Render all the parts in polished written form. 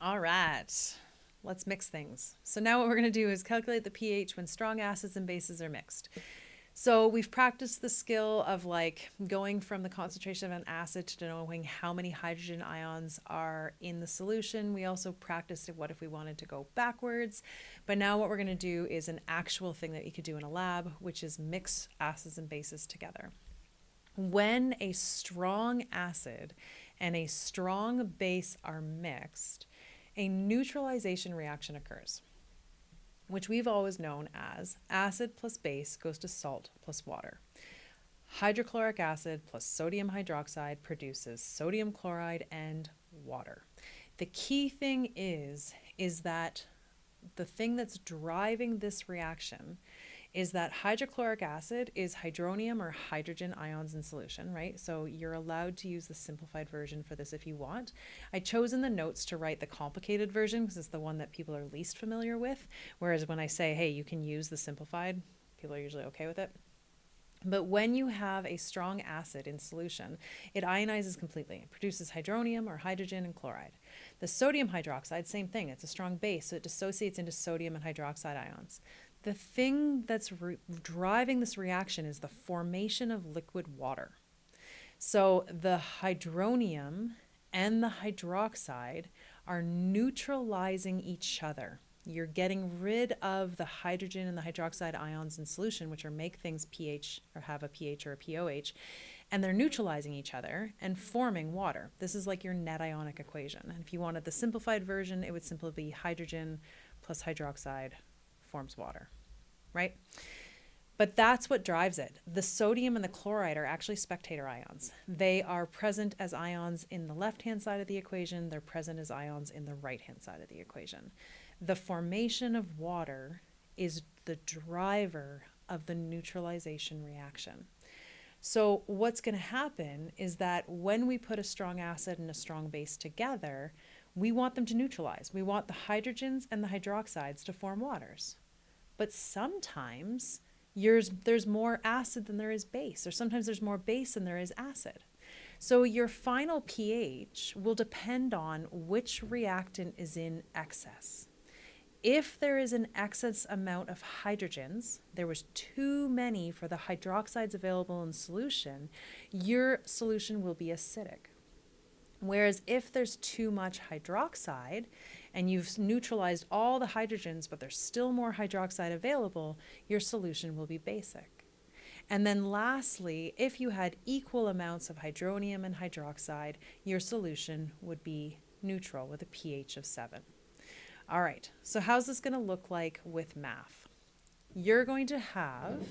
All right, let's mix things. So now what we're going to do is calculate the pH when strong acids and bases are mixed. So we've practiced the skill of like going from the concentration of an acid to knowing how many hydrogen ions are in the solution. We also practiced what if we wanted to go backwards. But now what we're going to do is an actual thing that you could do in a lab, which is mix acids and bases together. When a strong acid and a strong base are mixed, a neutralization reaction occurs, which we've always known as acid plus base goes to salt plus water. Hydrochloric acid plus sodium hydroxide produces sodium chloride and water. The key thing is that the thing that's driving this reaction is that hydrochloric acid is hydronium or hydrogen ions in solution, right? So you're allowed to use the simplified version for this if you want. I chose in the notes to write the complicated version because it's the one that people are least familiar with. Whereas when I say, hey, you can use the simplified, people are usually okay with it. But when you have a strong acid in solution, it ionizes completely. It produces hydronium or hydrogen and chloride. The sodium hydroxide, same thing. It's a strong base, so it dissociates into sodium and hydroxide ions. The thing that's driving this reaction is the formation of liquid water. So the hydronium and the hydroxide are neutralizing each other. You're getting rid of the hydrogen and the hydroxide ions in solution, which are make things pH or have a pH or a pOH, and they're neutralizing each other and forming water. This is like your net ionic equation. And if you wanted the simplified version, it would simply be hydrogen plus hydroxide forms water, right? But that's what drives it. The sodium and the chloride are actually spectator ions. They are present as ions in the left-hand side of the equation. They're present as ions in the right-hand side of the equation. The formation of water is the driver of the neutralization reaction. So what's going to happen is that when we put a strong acid and a strong base together, we want them to neutralize. We want the hydrogens and the hydroxides to form waters. But sometimes there's more acid than there is base, or sometimes there's more base than there is acid. So your final pH will depend on which reactant is in excess. If there is an excess amount of hydrogens, there was too many for the hydroxides available in solution, your solution will be acidic. Whereas if there's too much hydroxide and you've neutralized all the hydrogens, but there's still more hydroxide available, your solution will be basic. And then lastly, if you had equal amounts of hydronium and hydroxide, your solution would be neutral with a pH of 7. All right, so how's this going to look like with math? You're going to have,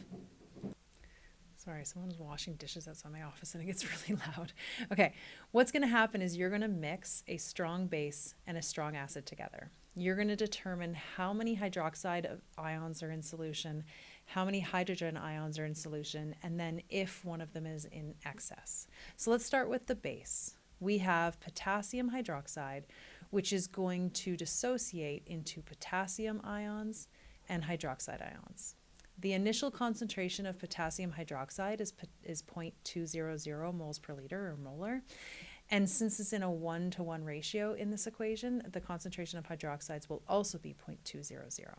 sorry, someone's washing dishes outside my office and it gets really loud. Okay, what's going to happen is you're going to mix a strong base and a strong acid together. You're going to determine how many hydroxide ions are in solution, how many hydrogen ions are in solution, and then if one of them is in excess. So let's start with the base. We have potassium hydroxide, which is going to dissociate into potassium ions and hydroxide ions. The initial concentration of potassium hydroxide is 0.200 moles per liter or molar. And since it's in a 1-to-1 ratio in this equation, the concentration of hydroxides will also be 0.200.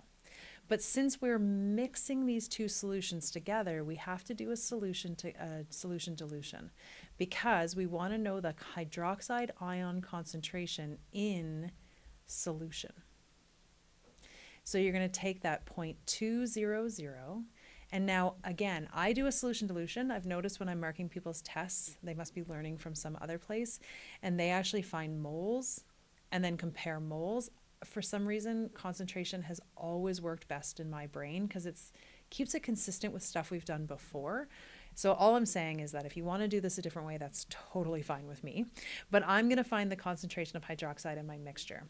But since we're mixing these two solutions together, we have to do a solution dilution because we want to know the hydroxide ion concentration in solution. So you're going to take that 0.200, and now again, I do a solution dilution. I've noticed when I'm marking people's tests, they must be learning from some other place, and they actually find moles and then compare moles. For some reason, concentration has always worked best in my brain because it keeps it consistent with stuff we've done before. So all I'm saying is that if you want to do this a different way, that's totally fine with me. But I'm going to find the concentration of hydroxide in my mixture.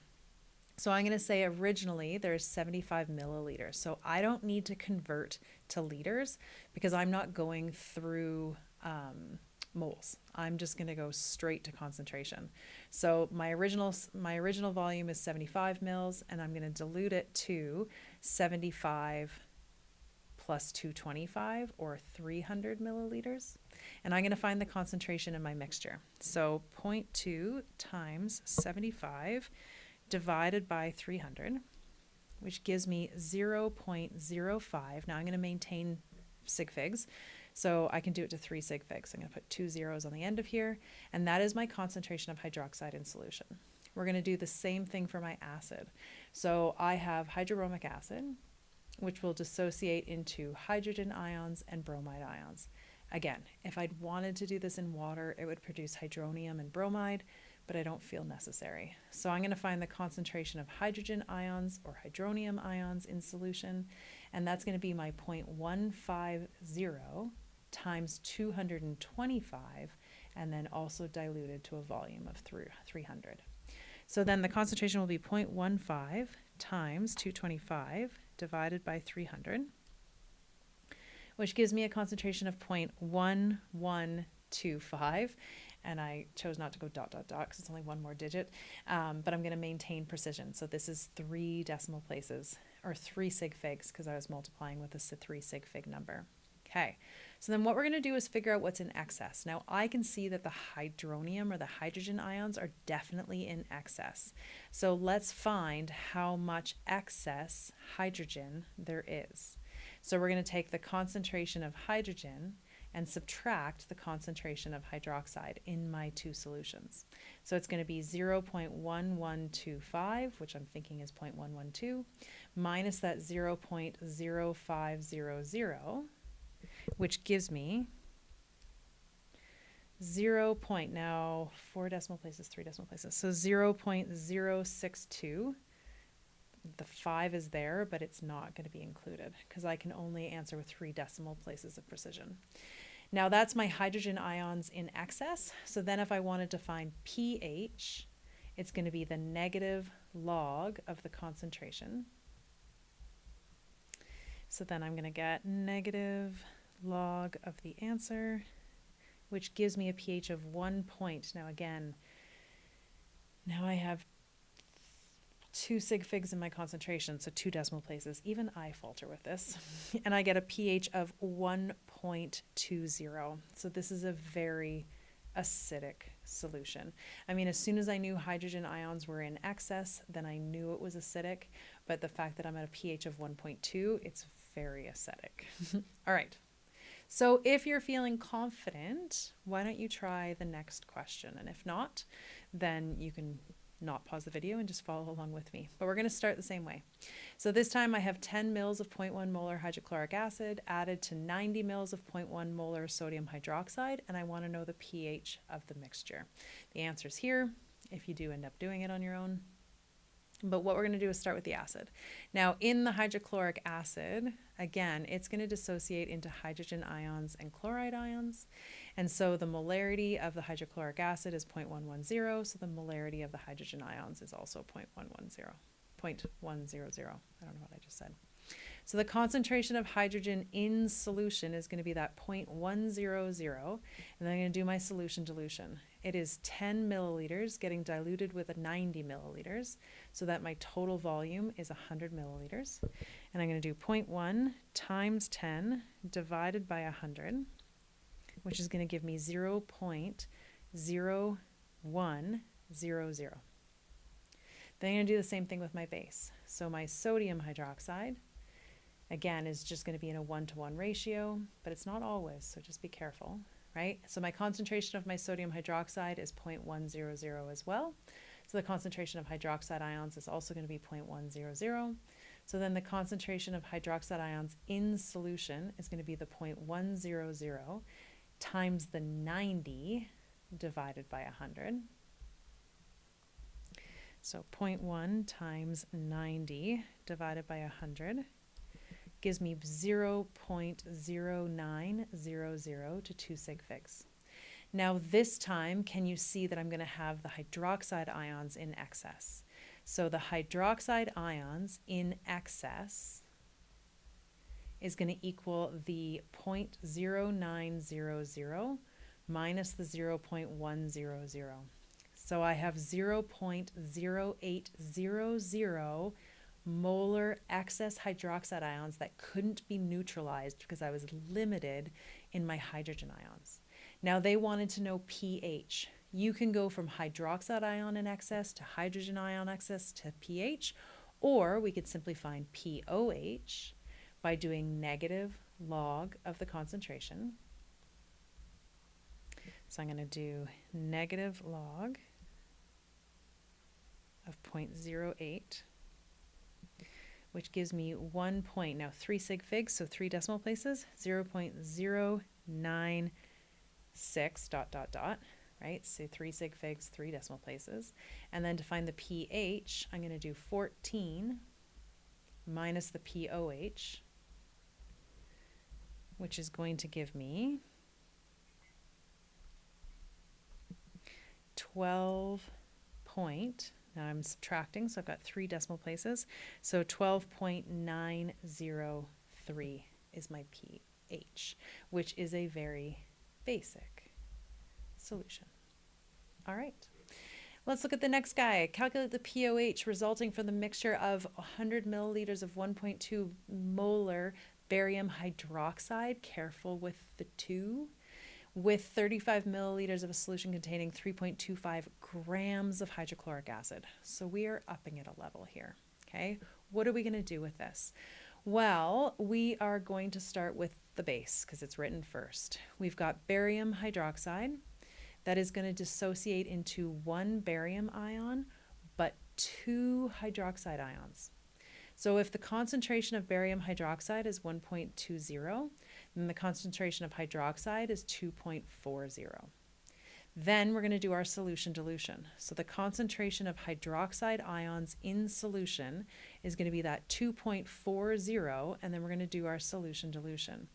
So I'm going to say originally there's 75 milliliters. So I don't need to convert to liters because I'm not going through moles. I'm just going to go straight to concentration. So my original volume is 75 mils, and I'm going to dilute it to 75 plus 225 or 300 milliliters. And I'm going to find the concentration in my mixture. So 0.2 times 75 divided by 300, which gives me 0.05. Now I'm going to maintain sig figs, so I can do it to 3 sig figs. I'm going to put 2 zeros on the end of here, and that is my concentration of hydroxide in solution. We're going to do the same thing for my acid. So I have hydrobromic acid, which will dissociate into hydrogen ions and bromide ions. Again, if I'd wanted to do this in water, it would produce hydronium and bromide, but I don't feel necessary. So I'm going to find the concentration of hydrogen ions or hydronium ions in solution, and that's going to be my 0.150 times 225, and then also diluted to a volume of 300. So then the concentration will be 0.15 times 225 divided by 300, which gives me a concentration of 0.1125. And I chose not to go ... because it's only one more digit, but I'm going to maintain precision. So this is 3 decimal places, or 3 sig figs, because I was multiplying with a 3 sig fig number. Okay, so then what we're going to do is figure out what's in excess. Now I can see that the hydronium or the hydrogen ions are definitely in excess. So let's find how much excess hydrogen there is. So we're going to take the concentration of hydrogen and subtract the concentration of hydroxide in my 2 solutions. So it's going to be 0.1125, which I'm thinking is 0.112, minus that 0.0500, which gives me 0. Now 4 decimal places, 3 decimal places, so 0.062. The 5 is there, but it's not going to be included because I can only answer with 3 decimal places of precision. Now that's my hydrogen ions in excess. So then if I wanted to find pH, it's going to be the negative log of the concentration. So then I'm going to get negative log of the answer, which gives me a pH of 1 point. Now again, now I have 2 sig figs in my concentration, so 2 decimal places. Even I falter with this. And I get a pH of 1.20. So this is a very acidic solution. I mean, as soon as I knew hydrogen ions were in excess, then I knew it was acidic. But the fact that I'm at a pH of 1.2, it's very acidic. All right. So if you're feeling confident, why don't you try the next question? And if not, then you can not pause the video and just follow along with me. But we're going to start the same way. So this time I have 10 mils of 0.1 molar hydrochloric acid added to 90 mils of 0.1 molar sodium hydroxide, and I want to know the pH of the mixture. The answer's here if you do end up doing it on your own. But what we're going to do is start with the acid. Now in the hydrochloric acid, again, it's going to dissociate into hydrogen ions and chloride ions. And so the molarity of the hydrochloric acid is 0.110, so the molarity of the hydrogen ions is also 0.110. I don't know what I just said. So the concentration of hydrogen in solution is going to be that 0.100, and then I'm going to do my solution dilution. It is 10 milliliters getting diluted with 90 milliliters, so that my total volume is 100 milliliters. And I'm going to do 0.1 times 10 divided by 100, which is going to give me 0.0100. Then I'm going to do the same thing with my base. So my sodium hydroxide, again, is just going to be in a 1-to-1 ratio, but it's not always, so just be careful, right? So my concentration of my sodium hydroxide is 0.100 as well. So the concentration of hydroxide ions is also going to be 0.100. So then the concentration of hydroxide ions in solution is going to be the 0.100 times the 90 divided by 100. So 0.1 times 90 divided by 100 gives me 0.0900 to 2 sig figs. Now this time, can you see that I'm going to have the hydroxide ions in excess? So the hydroxide ions in excess is going to equal the 0.0900 minus the 0.100. So I have 0.0800 molar excess hydroxide ions that couldn't be neutralized because I was limited in my hydrogen ions. Now they wanted to know pH. You can go from hydroxide ion in excess to hydrogen ion excess to pH, or we could simply find pOH by doing negative log of the concentration. So I'm going to do negative log of 0.08, which gives me 1 point, now 3 sig figs, so 3 decimal places, 0.096 dot dot dot, right? So 3 sig figs, 3 decimal places. And then to find the pH, I'm going to do 14 minus the pOH, which is going to give me 12 point, now I'm subtracting, so I've got 3 decimal places, so 12.903 is my pH, which is a very basic solution. All right, let's look at the next guy. Calculate the pOH resulting from the mixture of 100 milliliters of 1.2 molar barium hydroxide, careful with the 2, with 35 milliliters of a solution containing 3.25 grams of hydrochloric acid. So we are upping it a level here, okay? What are we going to do with this? Well, we are going to start with the base because it's written first. We've got barium hydroxide that is going to dissociate into 1 barium ion, but 2 hydroxide ions. So if the concentration of barium hydroxide is 1.20, then the concentration of hydroxide is 2.40. Then we're going to do our solution dilution. So the concentration of hydroxide ions in solution is going to be that 2.40, and then we're going to do our solution dilution.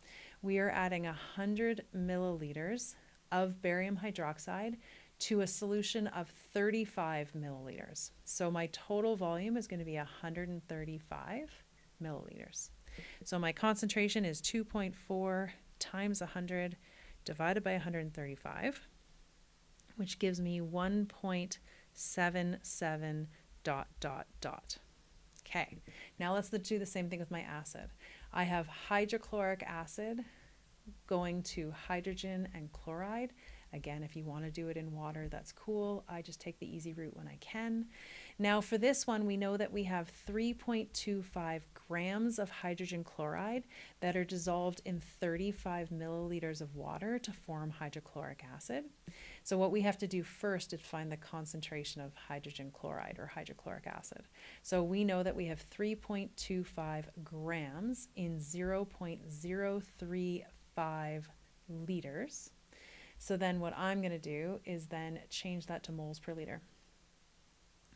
We are adding 100 milliliters of barium hydroxide to a solution of 35 milliliters. So my total volume is going to be 135 milliliters. So my concentration is 2.4 times 100 divided by 135, which gives me 1.77 dot dot dot. Okay, now let's do the same thing with my acid. I have hydrochloric acid going to hydrogen and chloride. Again, if you want to do it in water, that's cool. I just take the easy route when I can. Now for this one, we know that we have 3.25 grams of hydrogen chloride that are dissolved in 35 milliliters of water to form hydrochloric acid. So what we have to do first is find the concentration of hydrogen chloride or hydrochloric acid. So we know that we have 3.25 grams in 0.035 liters. So then what I'm going to do is then change that to moles per liter.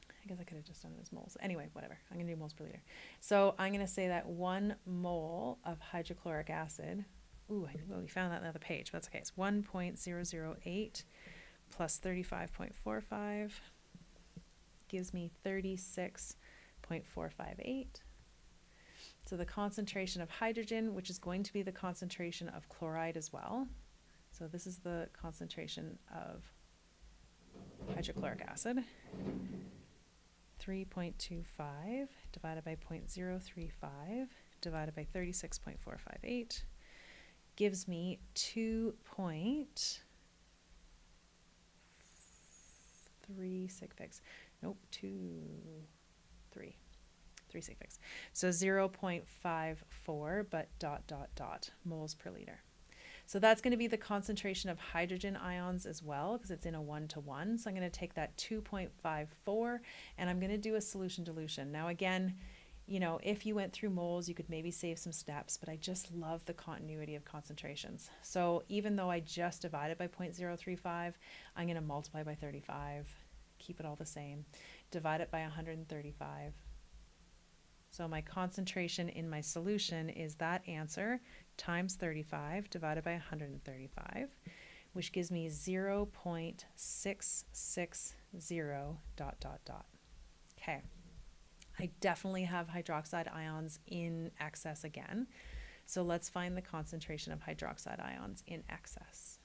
I guess I could have just done it as moles. Anyway, whatever. I'm going to do moles per liter. So I'm going to say that 1 mole of hydrochloric acid, well, we found that on the other page, but that's okay. It's 1.008 plus 35.45 gives me 36.458. So the concentration of hydrogen, which is going to be the concentration of chloride as well. So this is the concentration of hydrochloric acid. 3.25 divided by 0.035 divided by 36.458 gives me 2.3 sig figs. Nope, 3 sig figs. So 0.54, but dot dot dot moles per liter. So that's going to be the concentration of hydrogen ions as well, because it's in a 1-to-1. So I'm going to take that 2.54 and I'm going to do a solution dilution. Now again, you know, if you went through moles, you could maybe save some steps, but I just love the continuity of concentrations. So even though I just divided by 0.035, I'm going to multiply by 35, keep it all the same, divide it by 135. So my concentration in my solution is that answer times 35 divided by 135, which gives me 0.660 dot dot dot. Okay, I definitely have hydroxide ions in excess again. So let's find the concentration of hydroxide ions in excess.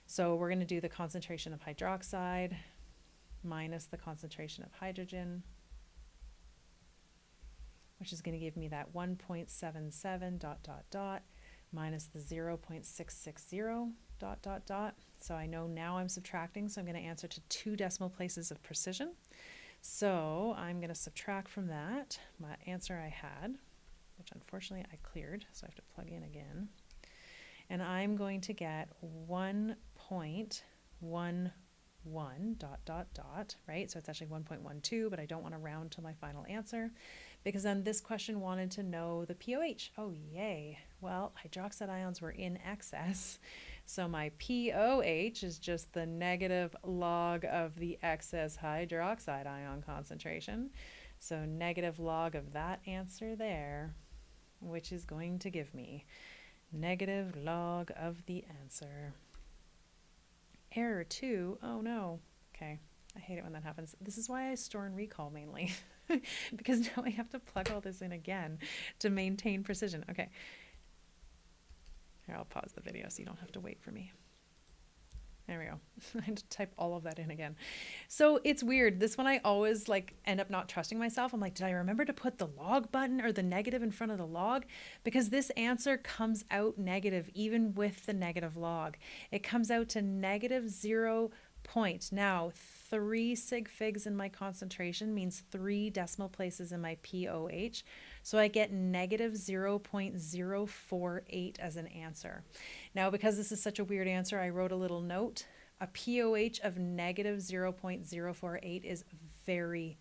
So we're going to do the concentration of hydroxide minus the concentration of hydrogen, which is going to give me that 1.77 dot dot dot minus the 0.660, dot, dot, dot. So I know now I'm subtracting, so I'm going to answer to 2 decimal places of precision. So I'm going to subtract from that my answer I had, which unfortunately I cleared, so I have to plug in again. And I'm going to get 1.11 dot, dot, dot, right? So it's actually 1.12, but I don't want to round to my final answer because then this question wanted to know the pOH. Oh, yay. Well, hydroxide ions were in excess. So my pOH is just the negative log of the excess hydroxide ion concentration. So negative log of that answer there, which is going to give me negative log of the answer. Error 2, oh no. Okay, I hate it when that happens. This is why I store and recall mainly, because now I have to plug all this in again to maintain precision. Okay, here, I'll pause the video so you don't have to wait for me. There we go. I had to type all of that in again. So it's weird. This one I always like end up not trusting myself. I'm like, did I remember to put the log button or the negative in front of the log? Because this answer comes out negative even with the negative log. It comes out to negative 0 point. Now, 3 sig figs in my concentration means 3 decimal places in my pOH. So I get negative 0.048 as an answer. Now, because this is such a weird answer, I wrote a little note. A pOH of negative 0.048 is very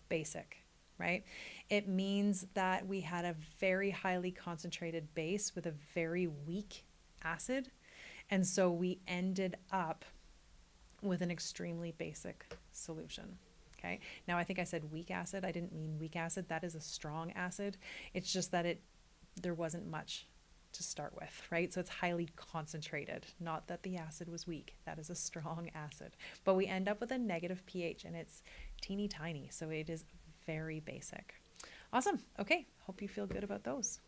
basic, right? It means that we had a very highly concentrated base with a very weak acid. And so we ended up with an extremely basic solution. Okay. Now I think I said weak acid. I didn't mean weak acid. That is a strong acid. It's just that there wasn't much to start with, right? So it's highly concentrated. Not that the acid was weak. That is a strong acid. But we end up with a negative pH and it's teeny tiny. So it is very basic. Awesome. Okay. Hope you feel good about those.